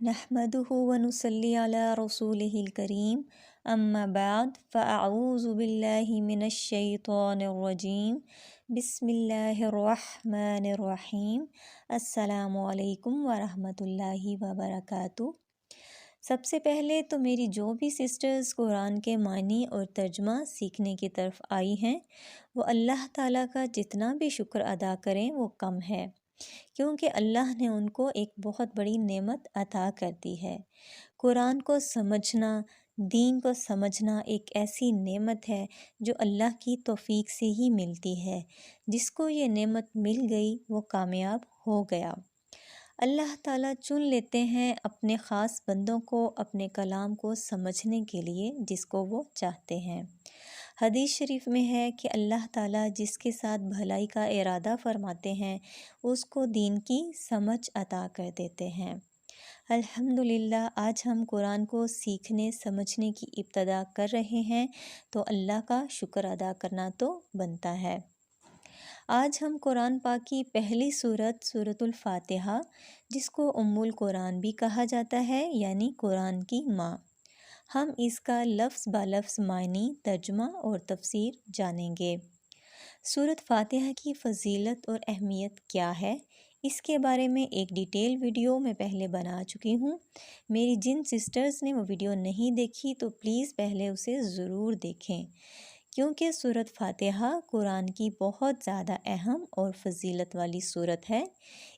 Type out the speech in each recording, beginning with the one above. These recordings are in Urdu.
نحمده ونصلي على رسوله الكريم اما بعد فاعوذ باللہ من الشیطان الرجیم بسم اللہ الرحمن الرحیم السلام علیکم ورحمۃ اللہ وبرکاتہ۔ سب سے پہلے تو میری جو بھی سسٹرز قرآن کے معنی اور ترجمہ سیکھنے کی طرف آئی ہیں وہ اللہ تعالیٰ کا جتنا بھی شکر ادا کریں وہ کم ہے، کیونکہ اللہ نے ان کو ایک بہت بڑی نعمت عطا کر دی ہے۔ قرآن کو سمجھنا، دین کو سمجھنا ایک ایسی نعمت ہے جو اللہ کی توفیق سے ہی ملتی ہے۔ جس کو یہ نعمت مل گئی وہ کامیاب ہو گیا۔ اللہ تعالیٰ چن لیتے ہیں اپنے خاص بندوں کو اپنے کلام کو سمجھنے کے لیے جس کو وہ چاہتے ہیں۔ حدیث شریف میں ہے کہ اللہ تعالیٰ جس کے ساتھ بھلائی کا ارادہ فرماتے ہیں اس کو دین کی سمجھ عطا کر دیتے ہیں۔ الحمدللہ آج ہم قرآن کو سیکھنے سمجھنے کی ابتدا کر رہے ہیں تو اللہ کا شکر ادا کرنا تو بنتا ہے۔ آج ہم قرآن پاک کی پہلی سورۃ الفاتحہ، جس کو ام القرآن بھی کہا جاتا ہے یعنی قرآن کی ماں، ہم اس کا لفظ لفظ معنی، ترجمہ اور تفسیر جانیں گے۔ سورۃ فاتحہ کی فضیلت اور اہمیت کیا ہے، اس کے بارے میں ایک ڈیٹیل ویڈیو میں پہلے بنا چکی ہوں۔ میری جن سسٹرز نے وہ ویڈیو نہیں دیکھی تو پلیز پہلے اسے ضرور دیکھیں، کیونکہ سورۃ فاتحہ قرآن کی بہت زیادہ اہم اور فضیلت والی سورت ہے۔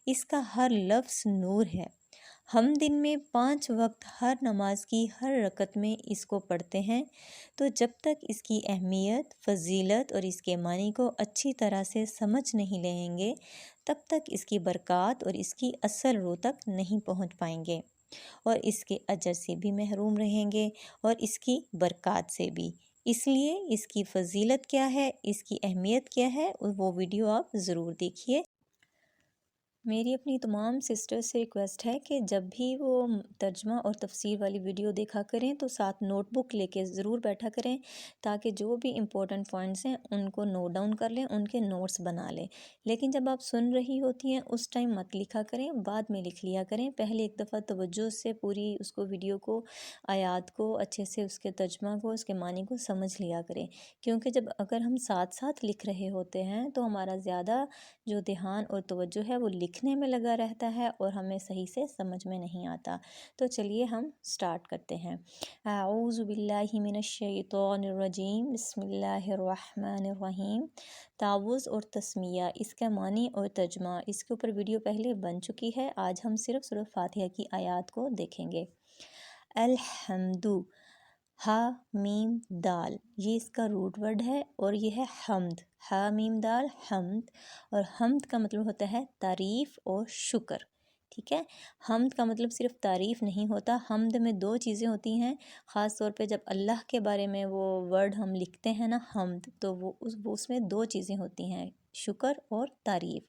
اس کا ہر لفظ نور ہے۔ ہم دن میں 5 وقت ہر نماز کی ہر رکعت میں اس کو پڑھتے ہیں، تو جب تک اس کی اہمیت، فضیلت اور اس کے معنی کو اچھی طرح سے سمجھ نہیں لیں گے تب تک اس کی برکات اور اس کی اصل روح تک نہیں پہنچ پائیں گے، اور اس کے اجر سے بھی محروم رہیں گے اور اس کی برکات سے بھی۔ اس لیے اس کی فضیلت کیا ہے، اس کی اہمیت کیا ہے، وہ ویڈیو آپ ضرور دیکھیے۔ میری اپنی تمام سسٹرز سے ریکویسٹ ہے کہ جب بھی وہ ترجمہ اور تفسیر والی ویڈیو دیکھا کریں تو ساتھ نوٹ بک لے کے ضرور بیٹھا کریں، تاکہ جو بھی امپورٹنٹ پوائنٹس ہیں ان کو نوٹ ڈاؤن کر لیں، ان کے نوٹس بنا لیں۔ لیکن جب آپ سن رہی ہوتی ہیں اس ٹائم مت لکھا کریں، بعد میں لکھ لیا کریں۔ پہلے ایک دفعہ توجہ سے پوری اس کو ویڈیو کو، آیات کو اچھے سے، اس کے ترجمہ کو، اس کے معنی کو سمجھ لیا کریں، کیونکہ جب اگر ہم ساتھ ساتھ لکھ رہے ہوتے ہیں تو ہمارا زیادہ جو دھیان اور توجہ ہے وہ لکھنے میں لگا رہتا ہے اور ہمیں صحیح سے سمجھ میں نہیں آتا۔ تو چلیے ہم سٹارٹ کرتے ہیں۔ اعوذ باللہ من الشیطان الرجیم، بسم اللہ الرحمن الرحیم۔ تعوذ اور تسمیہ، اس کا معنی اور ترجمہ، اس کے اوپر ویڈیو پہلے بن چکی ہے۔ آج ہم صرف سورۃ فاتحہ کی آیات کو دیکھیں گے۔ الحمد، ہا میم دال، یہ اس کا روٹ ورڈ ہے اور یہ ہے حمد، ہا میم دال حمد، اور حمد کا مطلب ہوتا ہے تعریف اور شکر، ٹھیک ہے۔ حمد کا مطلب صرف تعریف نہیں ہوتا، حمد میں 2 چیزیں ہوتی ہیں، خاص طور پہ جب اللہ کے بارے میں وہ ورڈ ہم لکھتے ہیں نا حمد، تو وہ اس میں 2 چیزیں ہوتی ہیں، شکر اور تعریف۔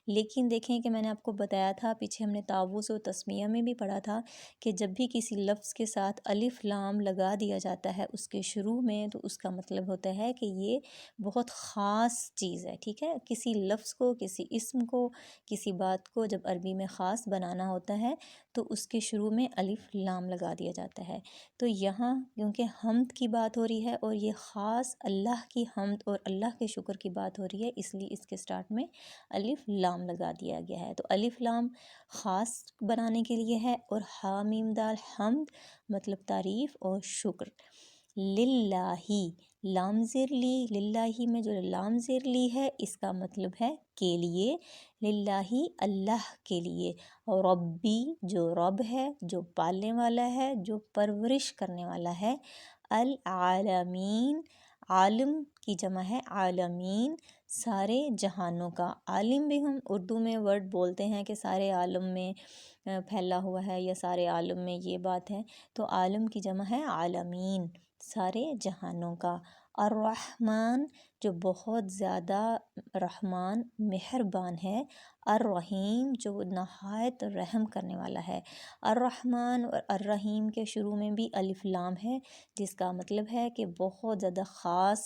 لیکن دیکھیں کہ میں نے آپ کو بتایا تھا، پیچھے ہم نے تعوذ و تسمیہ میں بھی پڑھا تھا کہ جب بھی کسی لفظ کے ساتھ الف لام لگا دیا جاتا ہے اس کے شروع میں، تو اس کا مطلب ہوتا ہے کہ یہ بہت خاص چیز ہے، ٹھیک ہے۔ کسی لفظ کو، کسی اسم کو، کسی بات کو جب عربی میں خاص بنانا ہوتا ہے تو اس کے شروع میں الف لام لگا دیا جاتا ہے۔ تو یہاں کیونکہ حمد کی بات ہو رہی ہے اور یہ خاص اللہ کی حمد اور اللہ کے شکر کی بات ہو رہی ہے، اس لیے اس کے سٹارٹ میں الف لام لگا دیا گیا ہے۔ تو الف لام خاص بنانے کے لیے ہے، اور ہا میم دال حمد مطلب تعریف اور شکر۔ للہ، لام زیر لی، للہ میں جو لام زیر لی ہے اس کا مطلب ہے کے لیے، للہ اللہ کے لیے، اور ربی جو رب ہے، جو پالنے والا ہے، جو پرورش کرنے والا ہے، العالمین، عالم کی جمع ہے عالمین، سارے جہانوں کا۔ عالم بھی ہم اردو میں ورڈ بولتے ہیں کہ سارے عالم میں پھیلا ہوا ہے یا سارے عالم میں یہ بات ہے، تو عالم کی جمع ہے عالمین، سارے جہانوں کا۔ الرحمن جو بہت زیادہ رحمان مہربان ہے، الرحیم جو نہایت رحم کرنے والا ہے۔ الرحمن اور الرحیم کے شروع میں بھی الف لام ہے، جس کا مطلب ہے کہ بہت زیادہ خاص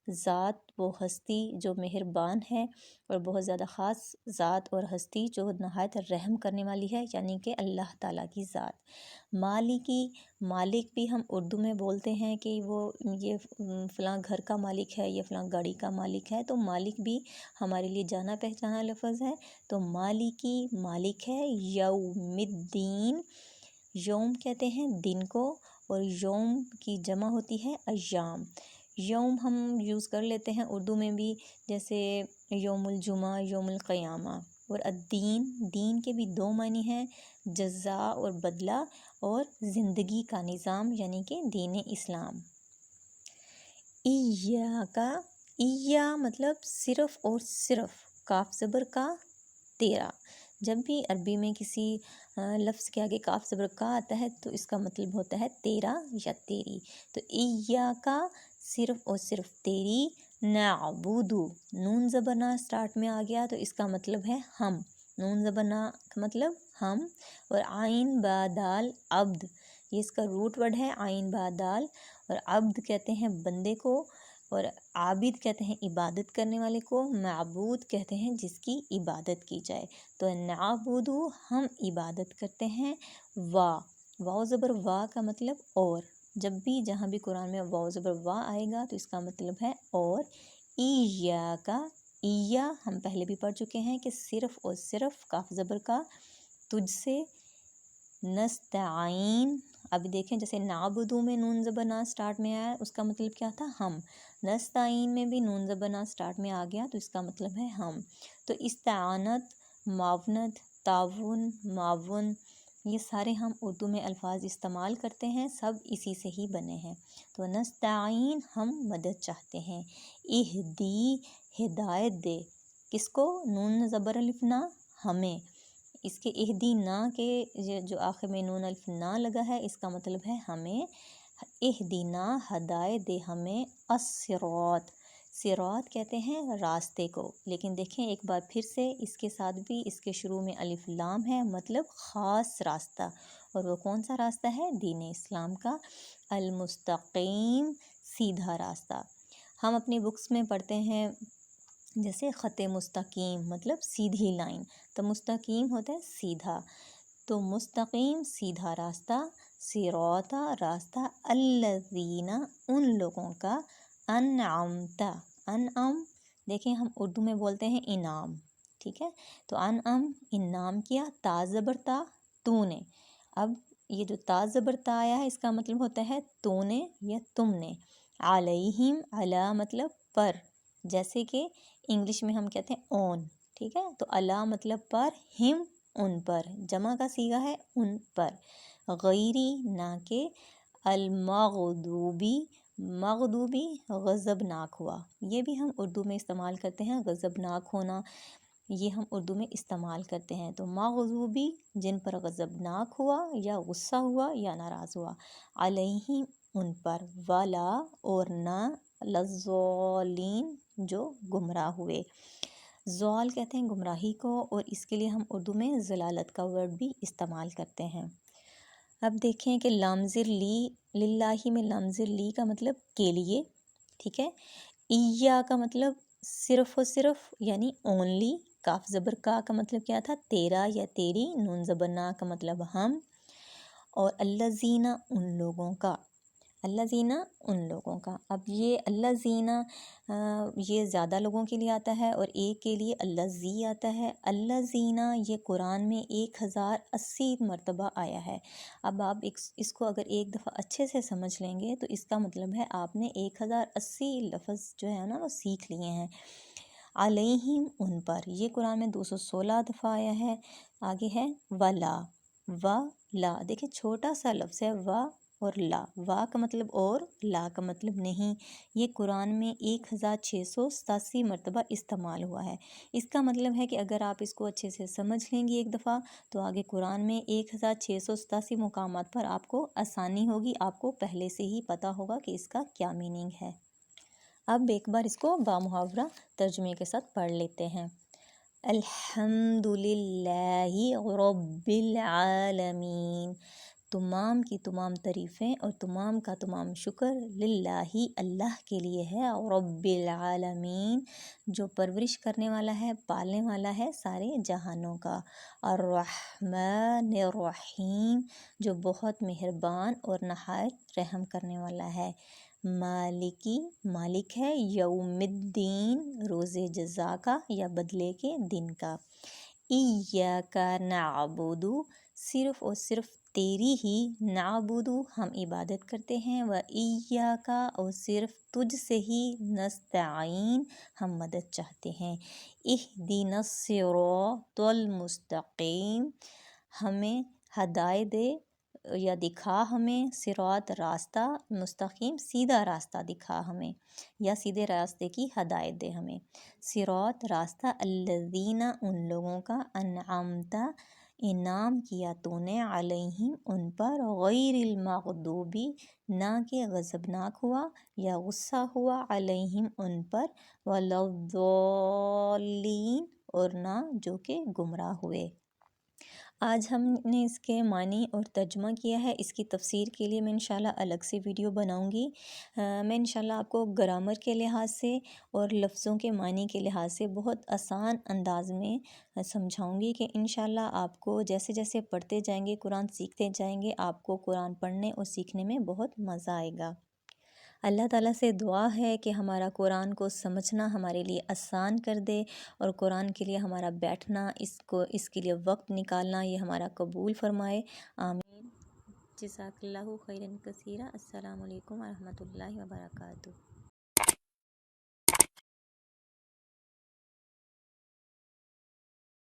ذات وہ ہستی جو مہربان ہے اور بہت زیادہ خاص ذات اور ہستی جو نہایت رحم کرنے والی ہے، یعنی کہ اللہ تعالیٰ کی ذات۔ مالکی، مالک بھی ہم اردو میں بولتے ہیں کہ وہ یہ فلاں گھر کا مالک ہے، یہ فلاں گاڑی کا مالک ہے، تو مالک بھی ہمارے لیے جانا پہچانا لفظ ہے۔ تو مالکی مالک ہے یوم الدین، یوم کہتے ہیں دن کو، اور یوم کی جمع ہوتی ہے ایام۔ یوم ہم یوز کر لیتے ہیں اردو میں بھی، جیسے یوم الجمعہ، یوم القیامہ۔ اور الدین، دین کے بھی دو معنی ہیں، جزا اور بدلہ، اور زندگی کا نظام یعنی کہ دین اسلام۔ ایاکا، ایا مطلب صرف اور صرف، کاف زبر کا، تیرا۔ جب بھی عربی میں کسی لفظ کے آگے کاف زبر کا آتا ہے تو اس کا مطلب ہوتا ہے تیرا یا تیری۔ تو ایاکا صرف اور صرف تیری، نعبدو، نون زبر نا سٹارٹ میں آ گیا تو اس کا مطلب ہے ہم، نون زبر نا کا مطلب ہم، اور عین با دال عبد، یہ اس کا روٹ ورڈ ہے عین با دال، اور عبد کہتے ہیں بندے کو، اور عابد کہتے ہیں عبادت کرنے والے کو، معبود کہتے ہیں جس کی عبادت کی جائے۔ تو نعبدو ہم عبادت کرتے ہیں، واو زبر وا کا مطلب اور، جب بھی جہاں بھی قرآن میں واو زبر وا آئے گا تو اس کا مطلب ہے اور۔ ایاکا، ایا ہم پہلے بھی پڑھ چکے ہیں کہ صرف اور صرف کاف زبر کا، تجھ سے، نستعین، ابھی دیکھیں جیسے نعبدو میں نون زبر نا سٹارٹ میں آیا اس کا مطلب کیا تھا ہم، نستعین میں بھی نون زبر نا سٹارٹ میں آ گیا تو اس کا مطلب ہے ہم۔ تو استعانت، معاونت، تعاون، معاون، یہ سارے ہم اردو میں الفاظ استعمال کرتے ہیں، سب اسی سے ہی بنے ہیں۔ تو نستعین ہم مدد چاہتے ہیں، اہدی ہدایت دے، کس کو، نون زبر الف نا، ہمیں، اس کے اہدی نا کے جو آخر میں نون الف نا لگا ہے اس کا مطلب ہے ہمیں، اہدینا ہدایت دے ہمیں، الصراط، صراط کہتے ہیں راستے کو، لیکن دیکھیں ایک بار پھر سے اس کے ساتھ بھی اس کے شروع میں الف لام ہے، مطلب خاص راستہ، اور وہ کون سا راستہ ہے، دین اسلام کا، المستقیم، سیدھا راستہ۔ ہم اپنی بکس میں پڑھتے ہیں جیسے خط مستقیم مطلب سیدھی لائن، تو مستقیم ہوتا ہے سیدھا، تو مستقیم سیدھا راستہ، صراط راستہ، الذین ان لوگوں کا، انعمت، انعم دیکھیں ہم اردو میں بولتے ہیں انعام، ٹھیک ہے، تو انعم انعام کیا، تا زبر تا، تو نے، اب یہ جو تا زبر تا آیا ہے اس کا مطلب ہوتا ہے تو نے یا تم نے، علیہم، علی مطلب پر، جیسے کہ انگلش میں ہم کہتے ہیں اون، ٹھیک ہے، تو علی مطلب پر، ہم ان پر، جمع کا صیغہ ہے ان پر، غیری نہ کہ، المغضوبی، مغضوبی غضبناک ہوا، یہ بھی ہم اردو میں استعمال کرتے ہیں، غضبناک ہونا یہ ہم اردو میں استعمال کرتے ہیں، تو مغضوبی جن پر غضبناک ہوا یا غصہ ہوا یا ناراض ہوا، علیہم ان پر، ولا اور نہ، لضالین جو گمراہ ہوئے، زوال کہتے ہیں گمراہی کو، اور اس کے لیے ہم اردو میں ضلالت کا ورڈ بھی استعمال کرتے ہیں۔ اب دیکھیں کہ لامزر لی، للہ میں لامزر لی کا مطلب کے لیے، ٹھیک ہے، ایا کا مطلب صرف و صرف یعنی اونلی، کاف زبر کا مطلب کیا تھا، تیرا یا تیری، نون زبر نا کا مطلب ہم، اور الذین ان لوگوں کا، الذین ان لوگوں کا، اب یہ الذین یہ زیادہ لوگوں کے لیے آتا ہے اور ایک کے لیے الذی آتا ہے، الذین یہ قرآن میں 1080 مرتبہ آیا ہے۔ اب آپ اس کو اگر ایک دفعہ اچھے سے سمجھ لیں گے تو اس کا مطلب ہے آپ نے 1080 لفظ جو ہے نا وہ سیکھ لیے ہیں۔ علیہم ان پر، یہ قرآن میں 216 دفعہ آیا ہے۔ آگے ہے ولا، و لا، دیکھیں چھوٹا سا لفظ ہے و اور لا، وا کا مطلب اور، لا کا مطلب نہیں، یہ قرآن میں 1687 مرتبہ استعمال ہوا ہے۔ اس کا مطلب ہے کہ اگر آپ اس کو اچھے سے سمجھ لیں گی ایک دفعہ تو آگے قرآن میں 1687 مقامات پر آپ کو آسانی ہوگی، آپ کو پہلے سے ہی پتہ ہوگا کہ اس کا کیا میننگ ہے۔ اب ایک بار اس کو بامحاورہ ترجمے کے ساتھ پڑھ لیتے ہیں۔ الحمد للہ رب العالمین، تمام کی تمام تعریفیں اور تمام کا تمام شکر للہ اللہ کے لیے ہے، رب العالمین جو پرورش کرنے والا ہے، پالنے والا ہے سارے جہانوں کا، الرحمن الرحیم جو بہت مہربان اور نہایت رحم کرنے والا ہے، مالکی مالک ہے، یوم الدین روز جزا کا یا بدلے کے دن کا، ایاک نعبد صرف اور صرف تیری ہی، نعبد ہم عبادت کرتے ہیں، و ایاک اور صرف تجھ سے ہی، نستعین ہم مدد چاہتے ہیں، اہدنا الصراط المستقیم ہمیں ہدایت دے یا دکھا ہمیں، صراط راستہ، مستقیم سیدھا راستہ دکھا ہمیں یا سیدھے راستے کی ہدایت دے ہمیں، صراط راستہ، الذین ان لوگوں کا، انعمت انعام کیا تو نے، علیہم ان پر، غیر المغضوبی نہ کہ غضبناک ہوا یا غصہ ہوا، علیہم ان پر، ولا الضالین اور نہ جو کہ گمراہ ہوئے۔ آج ہم نے اس کے معنی اور ترجمہ کیا ہے، اس کی تفسیر کے لیے میں انشاءاللہ الگ سے ویڈیو بناؤں گی۔ میں انشاءاللہ آپ کو گرامر کے لحاظ سے اور لفظوں کے معنی کے لحاظ سے بہت آسان انداز میں سمجھاؤں گی کہ انشاءاللہ آپ کو جیسے جیسے پڑھتے جائیں گے، قرآن سیکھتے جائیں گے، آپ کو قرآن پڑھنے اور سیکھنے میں بہت مزہ آئے گا۔ اللہ تعالیٰ سے دعا ہے کہ ہمارا قرآن کو سمجھنا ہمارے لیے آسان کر دے، اور قرآن کے لیے ہمارا بیٹھنا، اس کے لیے وقت نکالنا یہ ہمارا قبول فرمائے، آمین۔ جزاک اللہ خیرا کثیرا۔ السلام علیکم ورحمۃ اللہ وبرکاتہ۔